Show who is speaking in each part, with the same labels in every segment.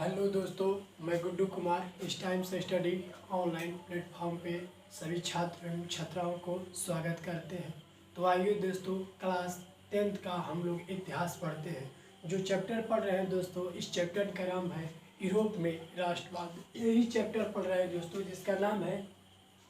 Speaker 1: Hello दोस्तों, मैं गुड्डू कुमार इस टाइम से स्टडी ऑनलाइन प्लेटफॉर्म पे सभी छात्र एवं छात्राओं को स्वागत करते हैं। तो आइए दोस्तों, क्लास 10th का हम लोग इतिहास पढ़ते हैं। जो चैप्टर पढ़ रहे हैं दोस्तों, इस चैप्टर का नाम है यूरोप में राष्ट्रवाद। यही चैप्टर पढ़ रहे हैं दोस्तों जिसका नाम है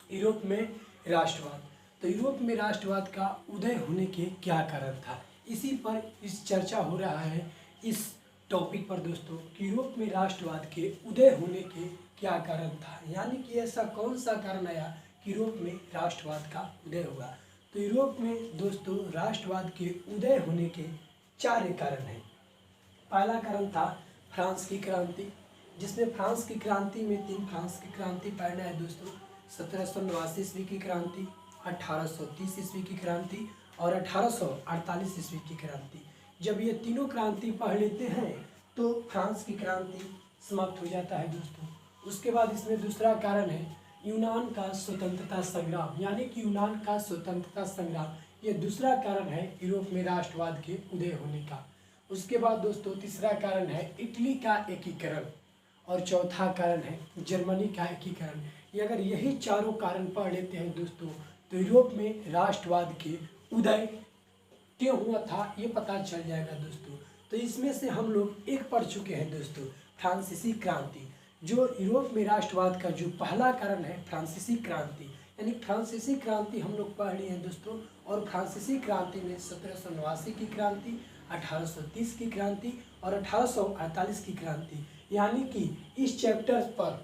Speaker 1: यूरोप में राष्ट्रवाद। तो यूरोप में राष्ट्रवाद का उदय होने के क्या कारण था, इसी पर इस चर्चा हो रहा है इस टॉपिक पर दोस्तों कि यूरोप में राष्ट्रवाद के उदय होने के क्या कारण था, यानी कि ऐसा कौन सा कारण आया कि यूरोप में राष्ट्रवाद का उदय हुआ। तो यूरोप में दोस्तों राष्ट्रवाद के उदय होने के 4 कारण हैं। पहला कारण था फ्रांस की क्रांति, जिसमें फ्रांस की क्रांति में 3 फ्रांस की क्रांति पढ़ना है दोस्तों। 1789 ईस्वी की क्रांति, 1830 ईस्वी की क्रांति और 1848 ईस्वी की क्रांति। जब ये तीनों क्रांति पढ़ लेते हैं तो फ्रांस की क्रांति समाप्त हो जाता है दोस्तों। उसके बाद इसमें दूसरा कारण है यूनान का स्वतंत्रता संग्राम, यानी कि यूनान का स्वतंत्रता संग्राम। ये दूसरा कारण है यूरोप में राष्ट्रवाद के उदय होने का। उसके बाद दोस्तों तीसरा कारण है इटली का एकीकरण और चौथा कारण है जर्मनी का एकीकरण। ये अगर यही चारों कारण पढ़ लेते हैं दोस्तों तो यूरोप में राष्ट्रवाद के उदय क्यों हुआ था ये पता चल जाएगा दोस्तों। तो इसमें से हम लोग एक पढ़ चुके हैं दोस्तों, फ्रांसीसी क्रांति। जो यूरोप में राष्ट्रवाद का जो पहला कारण है फ्रांसीसी क्रांति, यानी फ्रांसीसी क्रांति हम लोग पढ़ लिए हैं दोस्तों। और फ्रांसीसी क्रांति में 1789 की क्रांति, 1830 की क्रांति और 1848 की क्रांति, यानी कि इस चैप्टर पर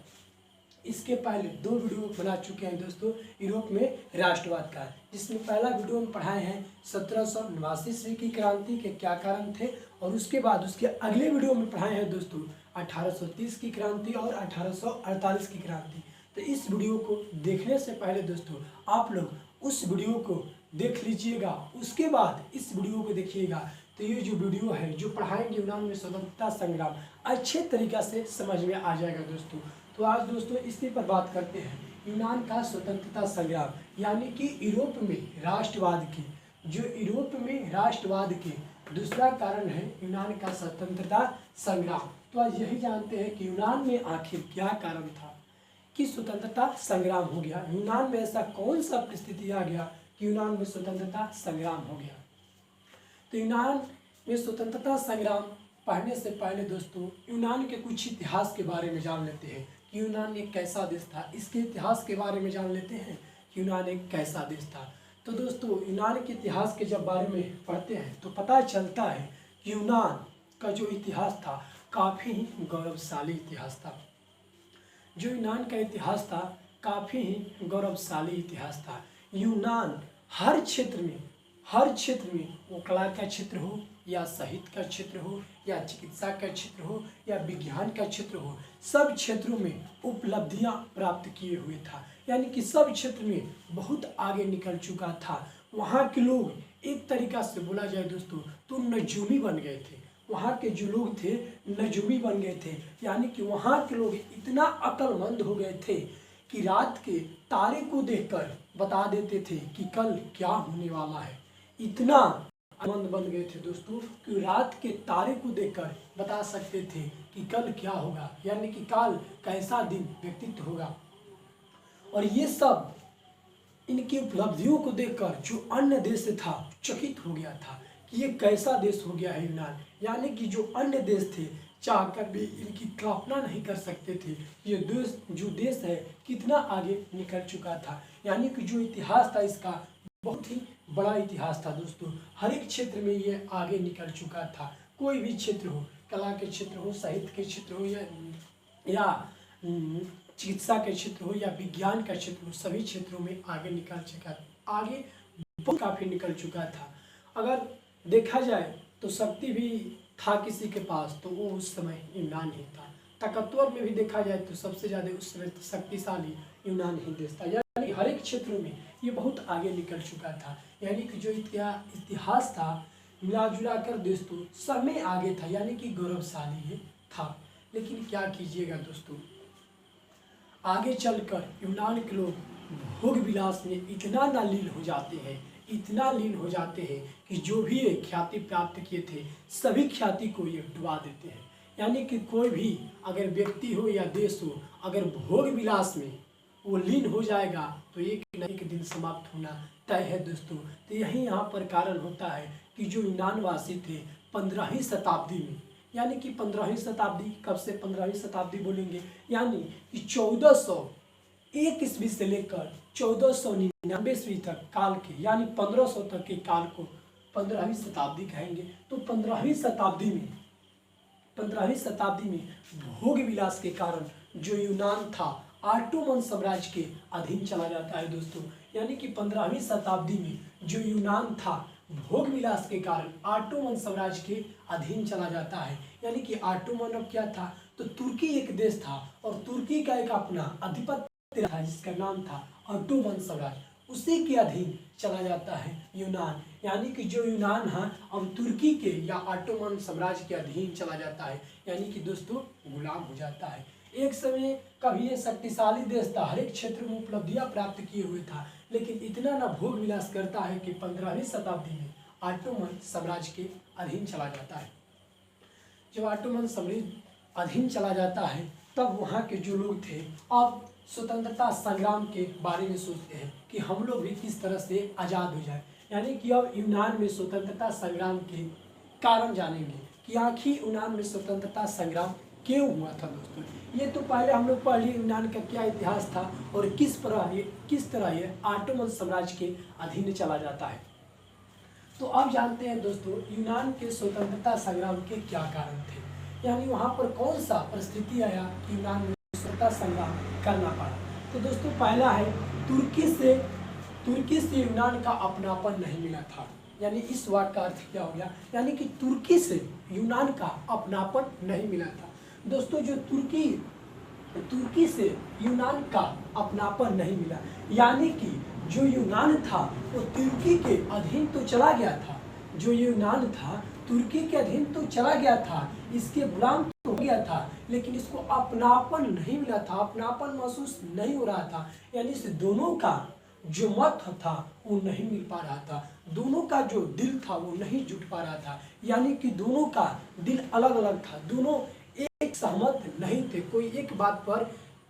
Speaker 1: इसके पहले 2 वीडियो बना चुके हैं दोस्तों यूरोप में राष्ट्रवाद का, जिसमें पहला वीडियो में पढ़ाए हैं 1789 ईस्वी की क्रांति के क्या कारण थे, और उसके बाद उसके अगले वीडियो में पढ़ाए हैं दोस्तों 1830 की क्रांति और 1848 की क्रांति। तो इस वीडियो को देखने से पहले दोस्तों आप लोग उस वीडियो को देख लीजिएगा, उसके बाद इस वीडियो को देखिएगा। तो ये जो वीडियो है जो पढ़ाएंगे यूनान में स्वतंत्रता संग्राम, अच्छे तरीक़ा से समझ में आ जाएगा दोस्तों। तो आज दोस्तों इसी पर बात करते हैं यूनान का स्वतंत्रता संग्राम, यानी कि यूरोप में राष्ट्रवाद की, जो यूरोप में राष्ट्रवाद के दूसरा कारण है यूनान का स्वतंत्रता संग्राम। तो आज यही जानते हैं कि यूनान में आखिर क्या कारण था कि स्वतंत्रता संग्राम हो गया। यूनान में ऐसा कौन सा परिस्थिति आ गया कि यूनान में स्वतंत्रता संग्राम हो गया। तो यूनान में स्वतंत्रता संग्राम पढ़ने से पहले दोस्तों यूनान के कुछ इतिहास के बारे में जान लेते हैं कि यूनान एक कैसा देश था। इसके इतिहास के बारे में जान लेते हैं कि यूनान एक कैसा देश था। तो दोस्तों यूनान के इतिहास के जब बारे में पढ़ते हैं तो पता चलता है कि यूनान का जो इतिहास था काफ़ी ही गौरवशाली इतिहास था। जो यूनान का इतिहास था काफ़ी ही गौरवशाली इतिहास था। यूनान हर क्षेत्र में वो कला का क्षेत्र हो या साहित्य का क्षेत्र हो या चिकित्सा का क्षेत्र हो या विज्ञान का क्षेत्र हो, सब क्षेत्रों में उपलब्धियां प्राप्त किए हुए था, यानी कि सब क्षेत्र में बहुत आगे निकल चुका था। वहाँ के लोग एक तरीका से बोला जाए दोस्तों तो नजूमी बन गए थे। वहाँ के जो लोग थे नजूमी बन गए थे, यानी कि वहाँ के लोग इतना अक्लमंद हो गए थे कि रात के तारे को देखकर बता देते थे कि कल क्या होने वाला है। इतना अक्लमंद बन गए थे दोस्तों कि रात के तारे को देखकर बता सकते थे कि कल क्या होगा, यानी कि काल कैसा दिन व्यतीत होगा। और ये सब इनकी उपलब्धियों को देखकर जो अन्य देश था चकित हो गया था कि ये कैसा देश हो गया है यूनान, यानी कि जो अन्य देश थे चाहकर भी इनकी कल्पना नहीं कर सकते थे ये जो देश है कितना आगे निकल चुका था। यानी कि जो इतिहास था इसका बहुत ही बड़ा इतिहास था दोस्तों। हर एक क्षेत्र में ये आगे निकल चुका था। कोई भी क्षेत्र हो, कला के क्षेत्र हो, साहित्य के क्षेत्र हो या चिकित्सा के क्षेत्र हो या विज्ञान का क्षेत्र हो, सभी क्षेत्रों में आगे निकल चुका, आगे बहुत काफ़ी निकल चुका था। अगर देखा जाए तो शक्ति भी था किसी के पास तो वो उस समय यूनान ही था। ताकतवर में भी देखा जाए तो सबसे ज़्यादा उस समय शक्तिशाली यूनान ही देश था। यानी हर एक क्षेत्रों में ये बहुत आगे निकल चुका था। यानी कि जो इतिहास था मिला जुला कर दोस्तों सब में आगे था, यानी कि गौरवशाली ये था। लेकिन क्या कीजिएगा दोस्तों, आगे चलकर यूनान के लोग भोग विलास में इतना ना लीन हो जाते हैं, इतना लीन हो जाते हैं कि जो भी ये ख्याति प्राप्त किए थे सभी ख्याति को ये डुबा देते हैं। यानी कि कोई भी अगर व्यक्ति हो या देश हो, अगर भोग विलास में वो लीन हो जाएगा तो एक न एक दिन समाप्त होना तय है दोस्तों। तो यही यहाँ पर कारण होता है कि जो यूनानवासी थे 15वीं शताब्दी में, यानी कि 15वीं शताब्दी, कब से 15वीं शताब्दी बोलेंगे, यानी कि 1401 ईस्वी से लेकर 1499 ईस्वी तक काल के, यानी 1500 तक के काल को 15वीं शताब्दी कहेंगे। तो 15वीं शताब्दी में भोग विलास के कारण जो यूनान था ऑटोमन साम्राज्य के अधीन चला जाता है दोस्तों। यानी कि 15वीं शताब्दी में जो यूनान था भोग विलास के कारण ऑटोमन साम्राज्य के अधीन चला जाता है। यानी कि ऑटोमन अब क्या था, तो तुर्की एक देश था और तुर्की का एक अपना अधिपत्य था जिसका नाम था ऑटोमन साम्राज्य, उसी के अधीन चला जाता है यूनान। यानी कि जो यूनान है अब तुर्की के या ऑटोमन साम्राज्य के अधीन चला जाता है, यानी कि दोस्तों गुलाम हो जाता है। एक समय कभी ये शक्तिशाली देश था, हर एक क्षेत्र में उपलब्धियां प्राप्त किए हुए था, लेकिन इतना ना भोग विलास करता है कि 15वीं शताब्दी में ऑटोमन साम्राज्य के अधीन चला जाता है। जब ऑटोमन साम्राज्य अधीन चला जाता है तब वहाँ के जो लोग थे अब स्वतंत्रता संग्राम के बारे में सोचते हैं कि हम लोग भी किस तरह से आज़ाद हो जाए। यानी कि अब यूनान में स्वतंत्रता संग्राम के कारण जानेंगे कि आखिर यूनान में स्वतंत्रता संग्राम क्यों हुआ था दोस्तों। ये तो पहले हम लोग पढ़ लिए यूनान का क्या इतिहास था और किस तरह ये ऑटोमन साम्राज्य के अधीन चला जाता है। तो अब जानते हैं दोस्तों यूनान के स्वतंत्रता संग्राम के क्या कारण थे, यानी वहाँ पर कौन सा परिस्थिति आया कि यूनान में स्वतंत्रता संग्राम करना पड़ा। तो दोस्तों पहला है तुर्की से यूनान का अपनापन नहीं मिला था। यानी इस वाक्य का अर्थ क्या हो गया, यानी कि तुर्की से यूनान का अपनापन नहीं मिला था। दोस्तों जो तुर्की से यूनान का अपनापन नहीं मिला, यानी कि जो यूनान था वो तुर्की के अधीन तो चला गया था, जो यूनान था तुर्की के अधीन तो चला गया था, इसके गुलाम तो हो गया था, लेकिन इसको अपनापन नहीं मिला था, अपनापन महसूस नहीं हो रहा था। यानी इस दोनों का जो मत था वो नहीं मिल पा रहा था, दोनों का जो दिल था वो नहीं जुट पा रहा था। यानी कि दोनों का दिल अलग अलग था, दोनों एक सहमत नहीं थे, कोई एक बात पर,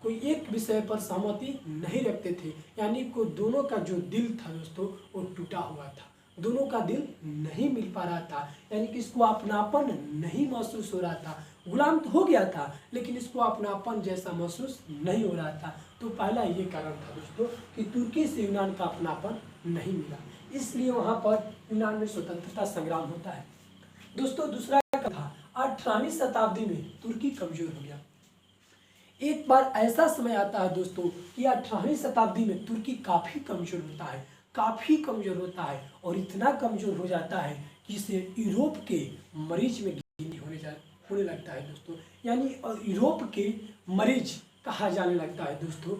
Speaker 1: कोई एक विषय पर सहमति नहीं रखते थे। यानी को दोनों का जो दिल था दोस्तों वो टूटा हुआ था, दोनों का दिल नहीं मिल पा रहा था। यानी कि इसको अपनापन नहीं महसूस हो रहा था, गुलाम तो हो गया था लेकिन इसको अपनापन जैसा महसूस नहीं हो रहा था। तो पहला ये कारण था दोस्तों कि तुर्की से यूनान का अपनापन नहीं मिला, इसलिए वहाँ पर यूनान में स्वतंत्रता संग्राम होता है। दोस्तों दूसरा था 18वीं शताब्दी में तुर्की कमजोर हो गया। एक बार ऐसा समय आता है दोस्तों कि 18वीं शताब्दी में तुर्की काफ़ी कमजोर होता है, काफ़ी कमजोर होता है और इतना कमजोर हो जाता है कि इसे यूरोप के मरीज में गिनती होने लगता है दोस्तों। यानी यूरोप के मरीज कहा जाने लगता है दोस्तों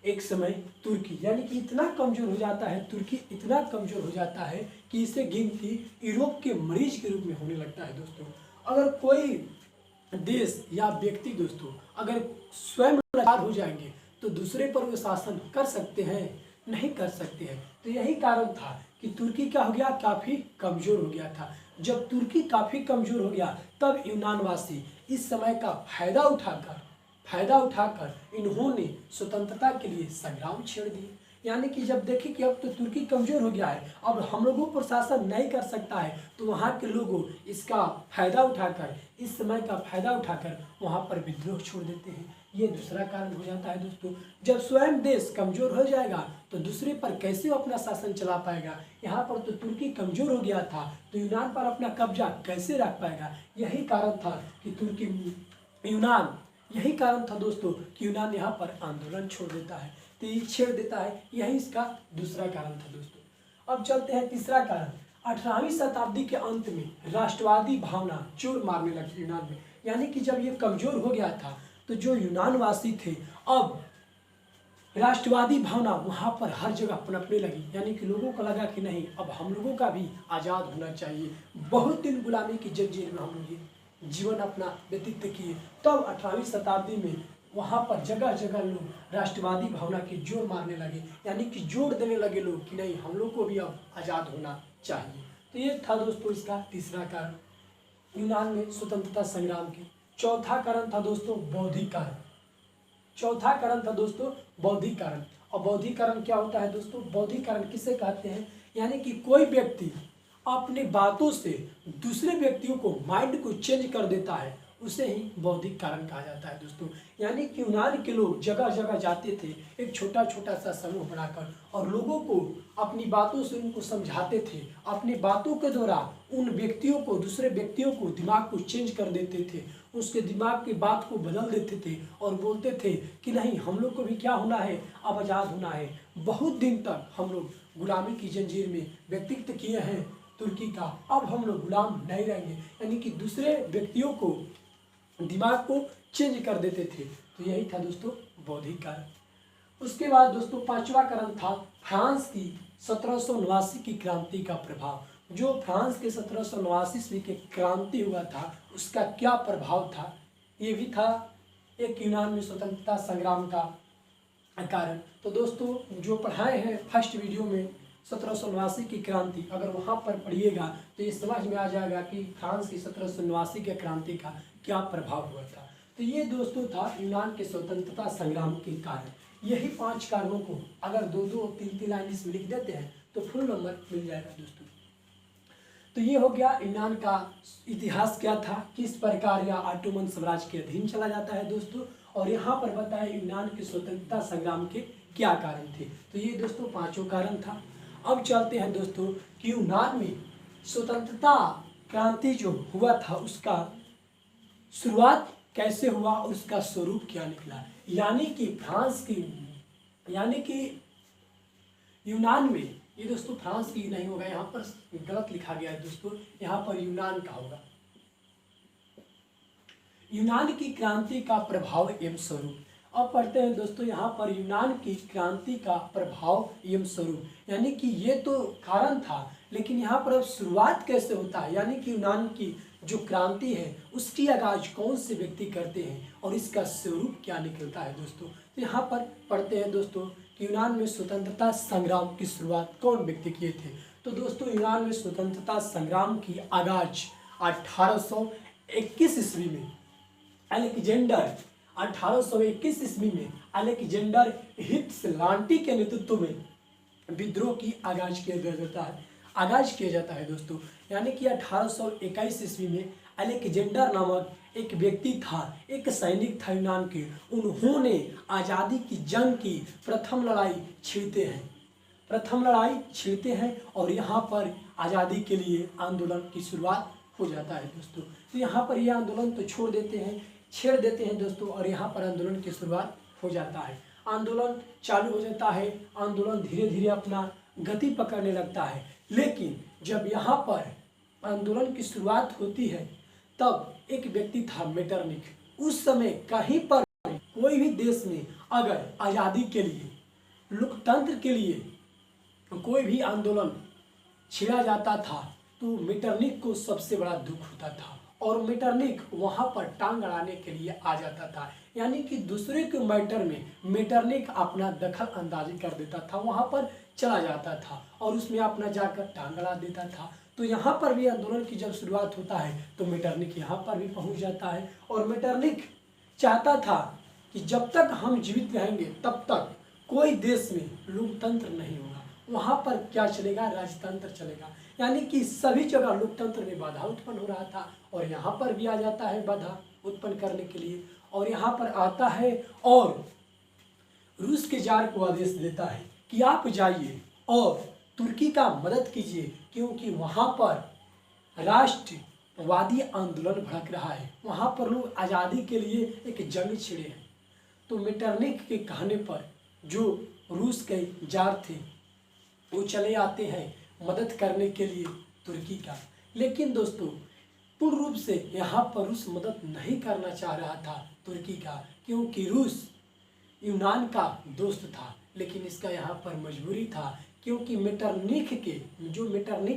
Speaker 1: एक समय तुर्की। यानी कि इतना कमजोर हो जाता है, तुर्की इतना कमजोर हो जाता है कि इसे गिनती यूरोप के मरीज के रूप में होने लगता है दोस्तों। अगर कोई देश या व्यक्ति दोस्तों अगर स्वयं लाचार हो जाएंगे तो दूसरे पर वो शासन कर सकते हैं, नहीं कर सकते हैं। तो यही कारण था कि तुर्की क्या हो गया, काफ़ी कमज़ोर हो गया था। जब तुर्की काफ़ी कमज़ोर हो गया तब यूनानवासी इस समय का फायदा उठाकर इन्होंने स्वतंत्रता के लिए संग्राम छेड़ दिए। यानी कि जब देखे कि अब तो तुर्की कमज़ोर हो गया है, अब हम लोगों पर शासन नहीं कर सकता है, तो वहाँ के लोगों इसका फायदा उठाकर, इस समय का फायदा उठाकर वहाँ पर विद्रोह छोड़ देते हैं। ये दूसरा कारण हो जाता है दोस्तों। जब स्वयं देश कमज़ोर हो जाएगा तो दूसरे पर कैसे वो अपना शासन चला पाएगा। यहाँ पर तो तुर्की कमज़ोर हो गया था तो यूनान पर अपना कब्जा कैसे रख पाएगा। यही कारण था कि यही कारण था दोस्तों कि यूनान यहाँ पर आंदोलन छोड़ देता है, छेड़ देता है। यही इसका दूसरा कारण था दोस्तों। अब चलते हैं तीसरा कारण। 18वीं शताब्दी के अंत में राष्ट्रवादी भावना जोर मारने लगी यूनान में। यानी कि जब ये कमज़ोर हो गया था तो जो यूनानवासी थे अब राष्ट्रवादी भावना वहाँ पर हर जगह पनपने लगी। यानी कि लोगों को लगा कि नहीं, अब हम लोगों का भी आज़ाद होना चाहिए। बहुत दिन गुलामी की जंजीर में हम लोग जीवन अपना व्यतीत किए। तब 18वीं शताब्दी में वहाँ पर जगह जगह लोग राष्ट्रवादी भावना की जोर मारने लगे, यानी कि जोर देने लगे लोग कि नहीं, हम लोग को भी अब आज़ाद होना चाहिए। तो ये था दोस्तों इसका तीसरा कारण यूनान में स्वतंत्रता संग्राम के। चौथा कारण था दोस्तों बौद्धिक कारण। चौथा कारण था दोस्तों बौद्धिक कारण। और बौद्धिक कारण क्या होता है दोस्तों? बौद्धिक कारण किसे कहते हैं? यानी कि कोई व्यक्ति अपनी बातों से दूसरे व्यक्तियों को माइंड को चेंज कर देता है, उसे ही बौद्धिक कारण कहा जाता है दोस्तों। यानी कि यूनान के लोग जगह जगह जाते थे एक छोटा छोटा सा समूह बनाकर, और लोगों को अपनी बातों से उनको समझाते थे। अपनी बातों के द्वारा उन व्यक्तियों को, दूसरे व्यक्तियों को दिमाग को चेंज कर देते थे, उसके दिमाग की बात को बदल देते थे और बोलते थे कि नहीं, हम लोग को भी क्या होना है, अब आज़ाद होना है। बहुत दिन तक हम लोग गुलामी की जंजीर में व्यक्तित्व किए हैं तुर्की का, अब हम लोग गुलाम नहीं रहेंगे। यानी कि दूसरे व्यक्तियों को दिमाग को चेंज कर देते थे। तो यही था दोस्तों बौद्धिक कारण। उसके बाद दोस्तों पांचवा कारण था फ्रांस की 1789 की क्रांति का प्रभाव। जो फ्रांस के 1789 ईस्वी की क्रांति हुआ था, उसका क्या प्रभाव था? ये भी था एक यूनान में स्वतंत्रता संग्राम का कारण। तो दोस्तों जो पढ़ाए हैं फर्स्ट वीडियो में 1789 की क्रांति, अगर वहाँ पर पढ़िएगा तो ये समझ में आ जाएगा कि फ्रांस की 1789 के क्रांति का क्या प्रभाव हुआ था। तो ये दोस्तों था यूनान के स्वतंत्रता संग्राम के कारण। यही 5 कारणों को अगर 2-2, 3-3 लाइन इसमें लिख देते हैं तो फुल नंबर मिल जाएगा दोस्तों। तो ये हो गया यूनान का इतिहास क्या था, किस प्रकार यह ऑटोमन साम्राज्य के अधीन चला जाता है दोस्तों। और यहाँ पर बताया यूनान के स्वतंत्रता संग्राम के क्या कारण थे। तो ये दोस्तों 5 कारण था। अब चलते हैं दोस्तों कि यूनान में स्वतंत्रता क्रांति जो हुआ था उसका शुरुआत कैसे हुआ और उसका स्वरूप क्या निकला। यानी कि यूनान में, ये दोस्तों फ्रांस की नहीं होगा, यहाँ पर गलत लिखा गया है दोस्तों, यहाँ पर यूनान का होगा। यूनान की क्रांति का प्रभाव एवं स्वरूप। अब पढ़ते हैं दोस्तों यहाँ पर यूनान की क्रांति का प्रभाव एवं स्वरूप। यानी कि ये तो कारण था, लेकिन यहाँ पर अब शुरुआत कैसे होता है, यानी कि यूनान की जो क्रांति है उसकी आगाज कौन से व्यक्ति करते हैं और इसका स्वरूप क्या निकलता है दोस्तों। तो यहाँ पर पढ़ते हैं दोस्तों कि यूनान में स्वतंत्रता संग्राम की शुरुआत कौन व्यक्ति किए थे। तो दोस्तों यूनान में स्वतंत्रता संग्राम की आगाज 1821 ईस्वी में अलेक्जेंडर 1821 ईस्वी में अलेक्जेंडर हिप्सलांटी के नेतृत्व में विद्रोह की आगाज किया जाता है दोस्तों। यानी कि 1821 ईस्वी में अलेक्जेंडर नामक एक व्यक्ति था, एक सैनिक था यूनान के, उन्होंने आज़ादी की जंग की प्रथम लड़ाई छेड़ते हैं और यहाँ पर आज़ादी के लिए आंदोलन की शुरुआत हो जाता है दोस्तों। तो यहाँ पर यह आंदोलन तो छेड़ देते हैं दोस्तों, और यहाँ पर आंदोलन की शुरुआत हो जाता है। आंदोलन चालू हो जाता है, आंदोलन धीरे धीरे अपना गति पकड़ने लगता है। लेकिन जब यहाँ पर आंदोलन की शुरुआत होती है तब एक व्यक्ति था मेटरनिख। उस समय कहीं पर कोई भी देश में अगर आज़ादी के लिए, लोकतंत्र के लिए कोई भी आंदोलन छेड़ा जाता था तो मेटरनिख को सबसे बड़ा दुख होता था, और मेटरनिख वहाँ पर टांग अड़ाने के लिए आ जाता था। यानी कि दूसरे के मैटर में मेटरनिख अपना दखल अंदाजी कर देता था, वहाँ पर चला जाता था और उसमें अपना जाकर टांग अड़ा देता था। तो यहाँ पर भी आंदोलन की जब शुरुआत होता है तो मेटरनिख यहाँ पर भी पहुँच जाता है, और मेटरनिख चाहता था कि जब तक हम जीवित रहेंगे तब तक कोई देश में लोकतंत्र नहीं होगा, वहाँ पर क्या चलेगा, राजतंत्र चलेगा। यानी कि सभी जगह लोकतंत्र में बाधा उत्पन्न हो रहा था, और यहाँ पर भी आ जाता है बाधा उत्पन्न करने के लिए, और यहाँ पर आता है और रूस के जार को आदेश देता है कि आप जाइए और तुर्की का मदद कीजिए, क्योंकि वहाँ पर राष्ट्रवादी आंदोलन भड़क रहा है, वहाँ पर लोग आज़ादी के लिए एक जंग छिड़े हैं। तो मेटरनिख के कहने पर जो रूस के जार थे वो चले आते हैं मदद करने के लिए तुर्की का। लेकिन दोस्तों पूर्ण रूप से यहाँ पर रूस मदद नहीं करना चाह रहा था तुर्की का, क्योंकि रूस यूनान का दोस्त था। लेकिन इसका यहाँ पर मजबूरी था, क्योंकि मेटरनिख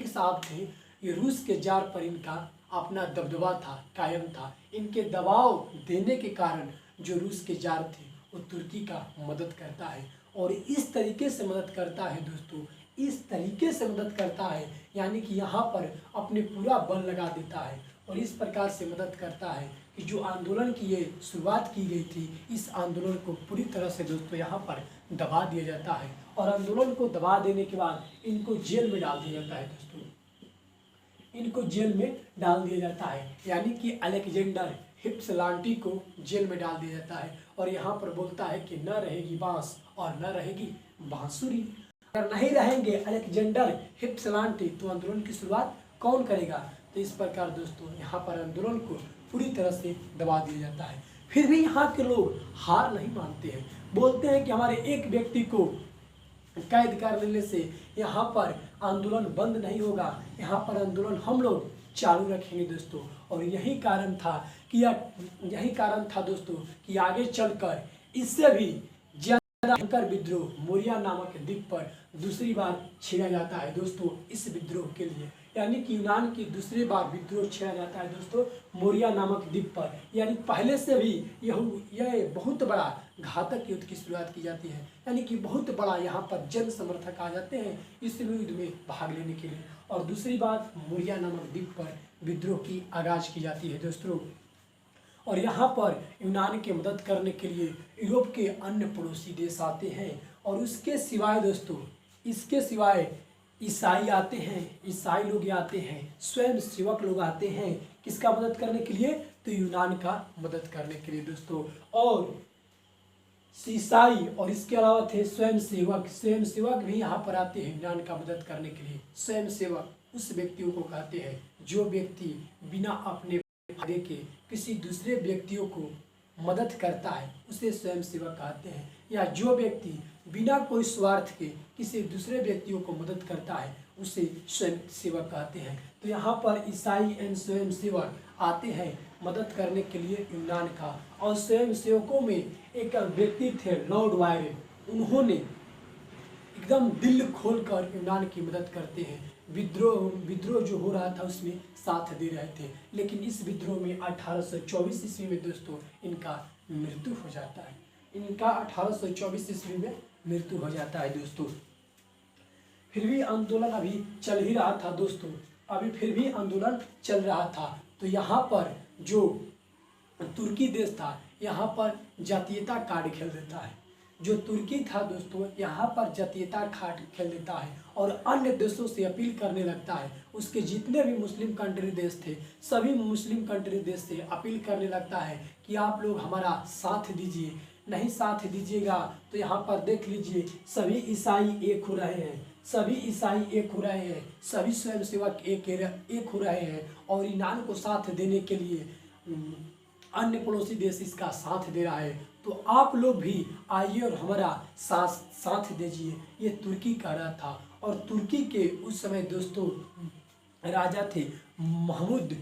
Speaker 1: साहब थे, ये रूस के जार पर इनका अपना दबदबा था, कायम था। इनके दबाव देने के कारण जो रूस के जार थे वो तुर्की का मदद करता है, और इस तरीके से मदद करता है दोस्तों, इस तरीके से मदद करता है, यानी कि यहाँ पर अपने पूरा बल लगा देता है और इस प्रकार से मदद करता है कि जो आंदोलन की ये शुरुआत की गई थी, इस आंदोलन को पूरी तरह से दोस्तों यहाँ पर दबा दिया जाता है और आंदोलन को दबा देने के बाद इनको जेल में डाल दिया जाता है दोस्तों, इनको जेल में डाल दिया जाता है, यानी कि अलेक्जेंडर हिप्सलांटी को जेल में डाल दिया जाता है और यहाँ पर बोलता है कि न रहेगी बांस और न रहेगी बांसुरी। अगर नहीं रहेंगे अलेक्जेंडर हिप्सलांटी तो आंदोलन की शुरुआत कौन करेगा। तो इस प्रकार दोस्तों यहाँ पर आंदोलन को पूरी तरह से दबा दिया जाता है। फिर भी यहाँ के लोग हार नहीं मानते हैं, बोलते हैं कि हमारे एक व्यक्ति को कैद कर लेने से यहाँ पर आंदोलन बंद नहीं होगा, यहाँ पर आंदोलन हम लोग चालू रखेंगे दोस्तों। और यही कारण था दोस्तों कि आगे चलकर इससे भी भयंकर विद्रोह मोरिया नामक द्वीप पर दूसरी बार छेड़ा जाता है दोस्तों। इस विद्रोह के लिए यानी कि यूनान की दूसरी बार विद्रोह छेड़ा जाता है दोस्तों मोरिया नामक द्वीप पर, यानी पहले से भी यह बहुत बड़ा घातक युद्ध की शुरुआत की जाती है, यानी कि बहुत बड़ा यहाँ पर जन समर्थक आ जाते हैं इस युद्ध में भाग लेने के लिए। और दूसरी बार मोरिया नामक द्वीप पर विद्रोह की आगाज की जाती है दोस्तों। और यहाँ पर यूनान की मदद करने के लिए यूरोप के अन्य पड़ोसी देश आते हैं और उसके सिवाय दोस्तों इसके सिवाय ईसाई आते हैं, ईसाई लोग आते हैं, स्वयं सेवक लोग आते हैं किसका मदद करने के लिए, तो यूनान का मदद करने के लिए दोस्तों। और ईसाई और इसके अलावा थे स्वयं सेवक भी यहाँ पर आते हैं यूनान का मदद करने के लिए। स्वयं सेवक उस व्यक्तियों को कहते हैं जो व्यक्ति बिना अपने फायदे के किसी दूसरे व्यक्तियों को मदद करता है उसे स्वयं सेवक कहते हैं, या जो व्यक्ति बिना कोई स्वार्थ के किसी दूसरे व्यक्तियों को मदद करता है उसे स्वयं सेवक कहते हैं। तो यहाँ पर ईसाई एंड स्वयं सेवक आते हैं मदद करने के लिए यूनान का। और स्वयं सेवकों में एक व्यक्ति थे लॉर्ड वायरन, उन्होंने एकदम दिल खोलकर यूनान की मदद करते हैं। विद्रोह जो हो रहा था उसमें साथ दे रहे थे, लेकिन इस विद्रोह में 1824 ईस्वी में दोस्तों इनका मृत्यु हो जाता है। इनका 1824 ईस्वी में मृत्यु हो जाता है दोस्तों। फिर भी आंदोलन अभी चल ही रहा था दोस्तों, फिर भी आंदोलन चल रहा था। तो यहाँ पर जो तुर्की देश था यहाँ पर जातीयता कार्ड खेल देता है। जो तुर्की था दोस्तों यहाँ पर जातीयता कार्ड खेल देता है और अन्य देशों से अपील करने लगता है। उसके जितने भी मुस्लिम कंट्री देश थे सभी मुस्लिम कंट्री देश से अपील करने लगता है कि आप लोग हमारा साथ दीजिए, नहीं साथ दीजिएगा तो यहाँ पर देख लीजिए सभी ईसाई एक हो रहे हैं, सभी ईसाई एक हो रहे हैं, सभी स्वयंसेवक एक हो रहे हैं और यूनान को साथ देने के लिए अन्य पड़ोसी देश इसका साथ दे रहा है, तो आप लोग भी आइए और हमारा साथ दीजिए। ये तुर्की कह रहा था। और तुर्की के उस समय दोस्तों राजा थे महमूद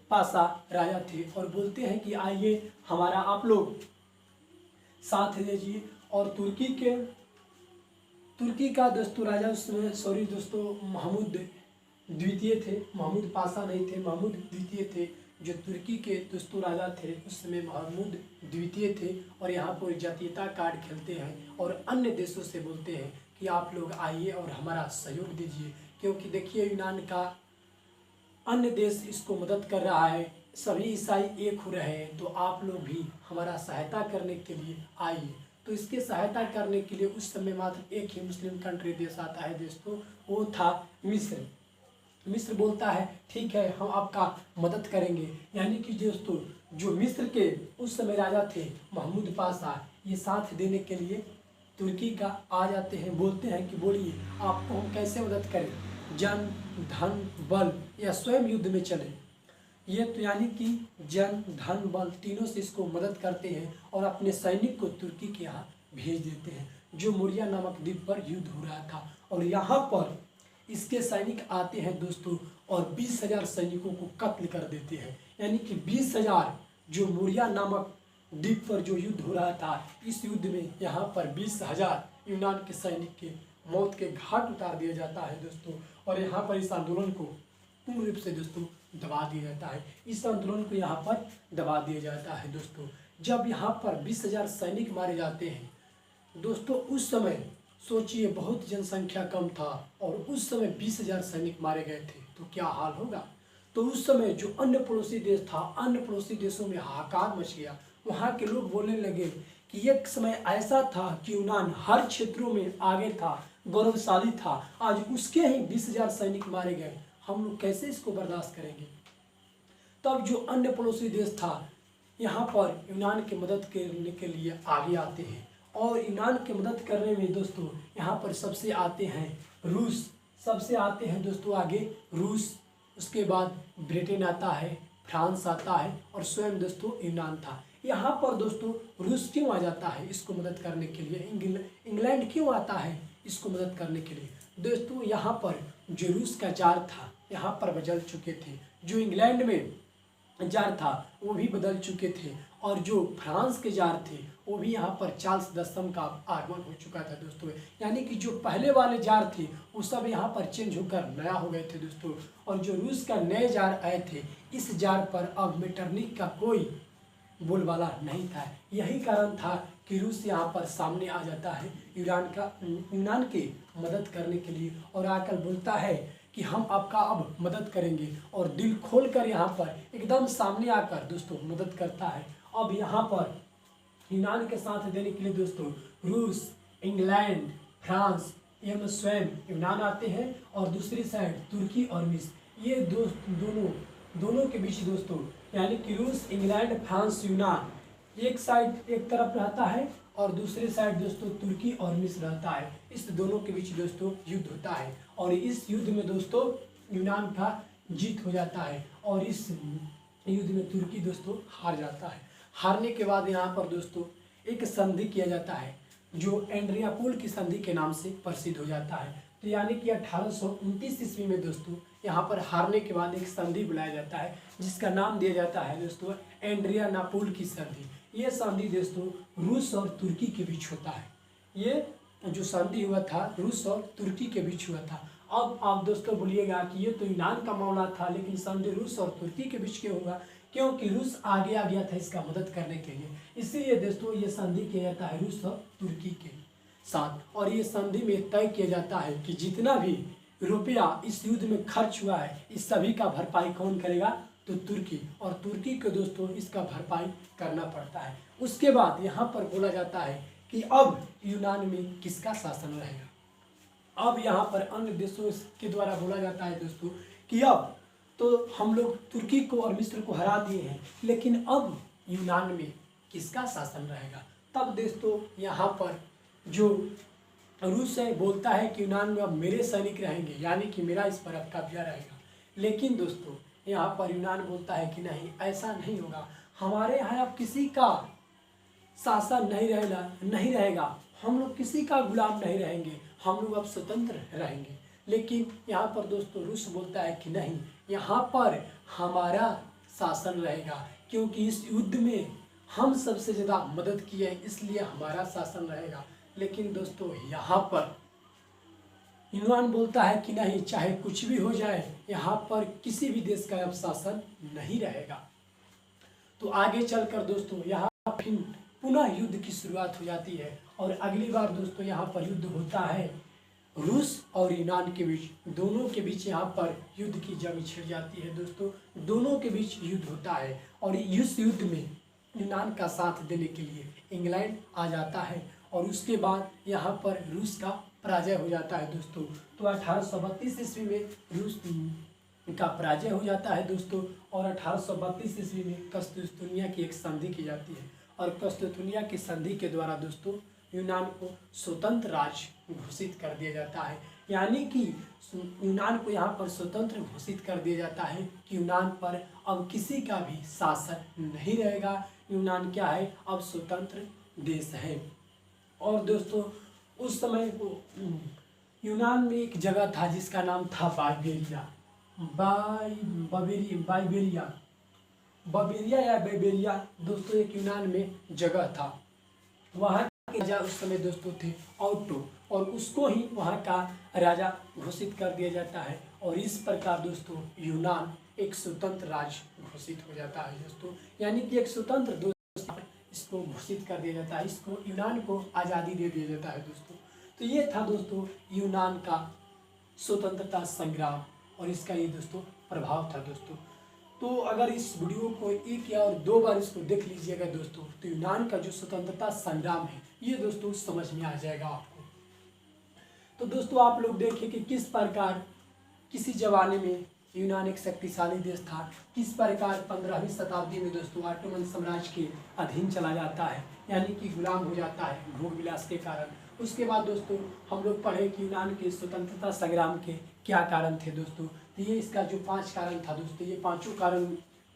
Speaker 1: पाशा राजा थे और बोलते हैं कि आइए हमारा आप लोग साथ दीजिए। और तुर्की का दोस्तों राजा उस समय महमूद द्वितीय थे, महमूद पाशा नहीं थे, महमूद द्वितीय थे। जो तुर्की के दोस्तों राजा थे उस समय महमूद द्वितीय थे और यहाँ पर जातीयता कार्ड खेलते हैं और अन्य देशों से बोलते हैं कि आप लोग आइए और हमारा सहयोग दीजिए, क्योंकि देखिए यूनान का अन्य देश इसको मदद कर रहा है, सभी ईसाई एक हो रहे हैं, तो आप लोग भी हमारा सहायता करने के लिए आइए। तो इसके सहायता करने के लिए उस समय मात्र एक ही मुस्लिम कंट्री देश आता है दोस्तों, वो था मिस्र। मिस्र बोलता है ठीक है हम आपका मदद करेंगे, यानी कि दोस्तों जो मिस्र के उस समय राजा थे महमूद पाशा ये साथ देने के लिए तुर्की का आ जाते हैं, बोलते हैं कि बोलिए आपको हम कैसे मदद करें, जन धन बल या स्वयं युद्ध में चले। ये तो यानी कि जन धन बल तीनों से इसको मदद करते हैं और अपने सैनिक को तुर्की के यहाँ भेज देते हैं। जो मोरिया नामक द्वीप पर युद्ध हो रहा था और यहाँ पर इसके सैनिक आते हैं दोस्तों और 20,000 सैनिकों को कत्ल कर देते हैं, यानी कि 20,000 जो मोरिया नामक द्वीप पर जो युद्ध हो रहा था इस युद्ध में यहाँ पर 20,000 यूनान के सैनिक के मौत के घाट उतार दिया जाता है दोस्तों। और यहाँ पर इस आंदोलन को पूर्ण रूप से दोस्तों दबा दिया जाता है, इस आंदोलन को यहाँ पर दबा दिया जाता है दोस्तों। जब यहाँ पर 20,000 सैनिक मारे जाते हैं दोस्तों, उस समय सोचिए बहुत जनसंख्या कम था और उस समय 20,000 सैनिक मारे गए थे तो क्या हाल होगा। तो तो उस समय जो अन्य पड़ोसी देश था, अन्य पड़ोसी देशों में हाहाकार मच गया। वहाँ के लोग बोलने लगे कि एक समय ऐसा था कि यूनान हर क्षेत्रों में आगे था, गौरवशाली था, आज उसके ही 20,000 सैनिक मारे गए, हम लोग कैसे इसको बर्दाश्त करेंगे। तब जो अन्य पड़ोसी देश था यहाँ पर यूनान की मदद करने के लिए आगे आते हैं, और यूनान की मदद करने में दोस्तों यहाँ पर सबसे आते हैं रूस, सबसे आते हैं दोस्तों आगे रूस, उसके बाद ब्रिटेन आता है, फ्रांस आता है, और स्वयं दोस्तों यूनान था। यहाँ पर दोस्तों रूस क्यों आ जाता है इसको मदद करने के लिए, इंग्लैंड क्यों आता है इसको मदद करने के लिए। दोस्तों यहाँ पर जो रूस का जार था यहाँ पर बदल चुके थे, जो इंग्लैंड में जार था वो भी बदल चुके थे, और जो फ्रांस के जार थे वो भी यहाँ पर चार्ल्स दसम का आगमन हो चुका था दोस्तों। यानी कि जो पहले वाले जार थे वो सब यहाँ पर चेंज होकर नया हो गए थे दोस्तों, और जो रूस का नए जार आए थे इस जार पर अब मेटरनिक का कोई बोलबाला नहीं था। यही कारण था कि रूस यहाँ पर सामने आ जाता है यूनान के मदद करने के लिए, और आकर बोलता है कि हम आपका अब मदद करेंगे, और दिल खोलकर यहाँ पर एकदम सामने आकर दोस्तों मदद करता है। अब यहाँ पर यूनान के साथ देने के लिए दोस्तों रूस, इंग्लैंड, फ्रांस एवं स्वयं यूनान आते हैं, और दूसरी साइड तुर्की और मिस्र, ये दोनों के बीच दोस्तों, यानी कि रूस, इंग्लैंड, फ्रांस, यूनान एक साइड एक तरफ रहता है, और दूसरी साइड दोस्तों तुर्की और मिस्र रहता है। इस दोनों के बीच दोस्तों युद्ध होता है, और इस युद्ध में दोस्तों यूनान का जीत हो जाता है, और इस युद्ध में तुर्की दोस्तों हार जाता है। हारने के बाद यहाँ पर दोस्तों एक संधि किया जाता है जो एंड्रियापोल की संधि के नाम से प्रसिद्ध हो जाता है। तो यानी कि 1829 ईस्वी में दोस्तों यहाँ पर हारने के बाद एक संधि बुलाया जाता है जिसका नाम दिया जाता है दोस्तों एंड्रियानापोल की संधि। ये संधि दोस्तों रूस और तुर्की के बीच होता है। ये जो संधि हुआ था रूस और तुर्की के बीच हुआ था। अब आप दोस्तों बोलिएगा कि ये तो यूनान का मामला था, लेकिन संधि रूस और तुर्की के बीच क्यों होगा, क्योंकि रूस आगे आ गया था इसका मदद करने के लिए, इसीलिए दोस्तों ये संधि किया जाता है रूस और तुर्की के साथ। और ये संधि में तय किया जाता है कि जितना भी रुपया इस युद्ध में खर्च हुआ है इस सभी का भरपाई कौन करेगा, तो तुर्की, और तुर्की को दोस्तों इसका भरपाई करना पड़ता है। उसके बाद यहाँ पर बोला जाता है कि अब यूनान में किसका शासन रहेगा। अब यहाँ पर अन्य देशों के द्वारा बोला जाता है दोस्तों कि अब तो हम लोग तुर्की को और मिस्र को हरा दिए हैं, लेकिन अब यूनान में किसका शासन रहेगा। तब दोस्तों यहाँ पर जो रूस है बोलता है कि यूनान में अब मेरे सैनिक रहेंगे, यानी कि मेरा इस पर अब कब्जा रहेगा। लेकिन दोस्तों यहाँ पर यूनान बोलता है कि नहीं, ऐसा नहीं होगा, हमारे यहाँ अब किसी का शासन नहीं रहेगा, हम लोग किसी का गुलाम नहीं रहेंगे, हम लोग अब स्वतंत्र रहेंगे। लेकिन यहाँ पर दोस्तों रूस बोलता है कि नहीं, यहाँ पर हमारा शासन रहेगा, क्योंकि इस युद्ध में हम सबसे ज़्यादा मदद किए हैं, इसलिए हमारा शासन रहेगा। लेकिन दोस्तों यहाँ पर यूनान बोलता है कि नहीं, चाहे कुछ भी हो जाए, यहाँ पर किसी भी देश का अब शासन नहीं रहेगा। तो आगे चलकर दोस्तों यहाँ फिर पुनः युद्ध की शुरुआत हो जाती है, और अगली बार दोस्तों यहाँ पर युद्ध होता है रूस और यूनान के बीच, दोनों के बीच यहाँ पर युद्ध की जंग छिड़ जाती है दोस्तों, दोनों के बीच युद्ध होता है। और इस युद्ध में यूनान का साथ देने के लिए इंग्लैंड आ जाता है, और उसके बाद यहाँ पर रूस का पराजय हो जाता है दोस्तों। तो 1832 ईस्वी में रूस का पराजय हो जाता है दोस्तों, और 1832 ईस्वी में कस्तूरिया की एक संधि की जाती है, और कस्तूरिया की संधि के द्वारा दोस्तों यूनान को स्वतंत्र राज्य घोषित कर दिया जाता है। यानी कि यूनान को यहाँ पर स्वतंत्र घोषित कर दिया जाता है कि यूनान पर अब किसी का भी शासन नहीं रहेगा, यूनान क्या है, अब स्वतंत्र देश है। और दोस्तों उस समय यूनान में एक जगह था जिसका नाम था बाइबेरिया दोस्तों, एक यूनान में जगह था। वहाँ के राजा उस समय दोस्तों थे ऑटो, और उसको ही वहाँ का राजा घोषित कर दिया जाता है, और इस प्रकार दोस्तों यूनान एक स्वतंत्र राज्य घोषित हो जाता है दोस्तों। यानी कि एक स्वतंत्र दोस्तों इसको घोषित कर दिया जाता है, इसको यूनान को आज़ादी दे दिया जाता है दोस्तों। तो ये था दोस्तों यूनान का स्वतंत्रता संग्राम, और इसका ये दोस्तों प्रभाव था दोस्तों। तो अगर इस वीडियो को एक या और दो बार इसको देख लीजिएगा दोस्तों, तो यूनान का जो स्वतंत्रता संग्राम है ये दोस्तों समझ में आ जाएगा आपको। तो दोस्तों आप लोग देखिए कि किस प्रकार किसी जमाने में यूनान एक शक्तिशाली देश था, किस प्रकार 15वीं शताब्दी में दोस्तों ऑटोमन साम्राज्य के अधीन चला जाता है, यानी कि गुलाम हो जाता है भोग विलास के कारण। उसके बाद दोस्तों हम लोग पढ़े कि यूनान के स्वतंत्रता संग्राम के क्या कारण थे दोस्तों। तो ये इसका जो 5 कारण था दोस्तों, ये पांचों कारण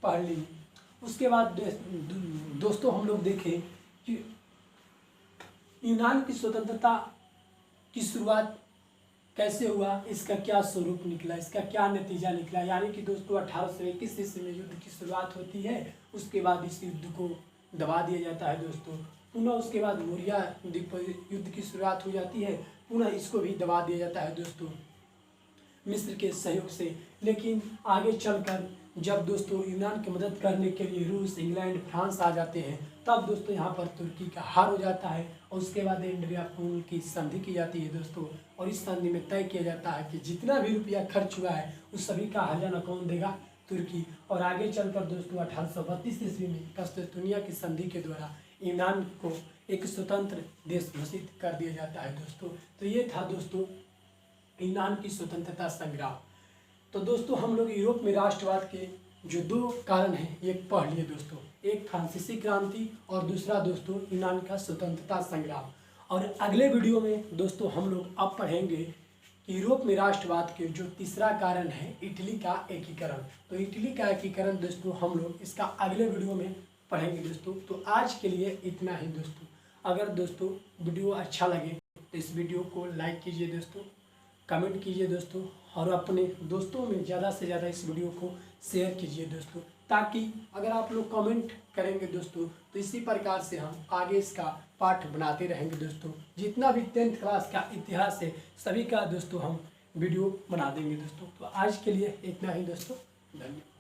Speaker 1: पढ़ लिए। उसके बाद दोस्तों हम लोग देखें कि यूनान की स्वतंत्रता की शुरुआत कैसे हुआ, इसका क्या स्वरूप निकला, इसका क्या नतीजा निकला। यानी कि दोस्तों 1821 ईस्वी में युद्ध की शुरुआत होती है, उसके बाद इस युद्ध को दबा दिया जाता है दोस्तों। पुनः उसके बाद मौर्य युद्ध की शुरुआत हो जाती है, पुनः इसको भी दबा दिया जाता है दोस्तों मिस्र के सहयोग से। लेकिन आगे चलकर जब दोस्तों यूनान की मदद करने के लिए रूस, इंग्लैंड, फ्रांस आ जाते हैं, तब दोस्तों यहाँ पर तुर्की का हार हो जाता है और उसके बाद एंड्रियापोल की संधि की जाती है दोस्तों। और इस संधि में तय किया जाता है कि जितना भी रुपया खर्च हुआ है उस सभी का हर्जाना कौन देगा, तुर्की। और आगे चलकर दोस्तों 1832 ईस्वी में कस्तूरबा की संधि के द्वारा यूनान को एक स्वतंत्र देश घोषित कर दिया जाता है दोस्तों। तो ये था दोस्तों यूनान की स्वतंत्रता संग्राम। तो दोस्तों हम लोग यूरोप में राष्ट्रवाद के जो 2 कारण हैं ये पढ़ लिए दोस्तों, एक फ्रांसीसी क्रांति और दूसरा दोस्तों यूनान का स्वतंत्रता संग्राम। और अगले वीडियो में दोस्तों हम लोग अब पढ़ेंगे कि यूरोप में राष्ट्रवाद के जो तीसरा कारण है इटली का एकीकरण। तो इटली का एकीकरण दोस्तों हम लोग इसका अगले वीडियो में पढ़ेंगे दोस्तों। तो आज के लिए इतना ही दोस्तों। अगर दोस्तों वीडियो अच्छा लगे तो इस वीडियो को लाइक कीजिए दोस्तों, कमेंट कीजिए दोस्तों, और अपने दोस्तों में ज़्यादा से ज़्यादा इस वीडियो को शेयर कीजिए दोस्तों, ताकि अगर आप लोग कमेंट करेंगे दोस्तों तो इसी प्रकार से हम आगे इसका पाठ बनाते रहेंगे दोस्तों। जितना भी 10th क्लास का इतिहास है सभी का दोस्तों हम वीडियो बना देंगे दोस्तों। तो आज के लिए इतना ही दोस्तों, धन्यवाद।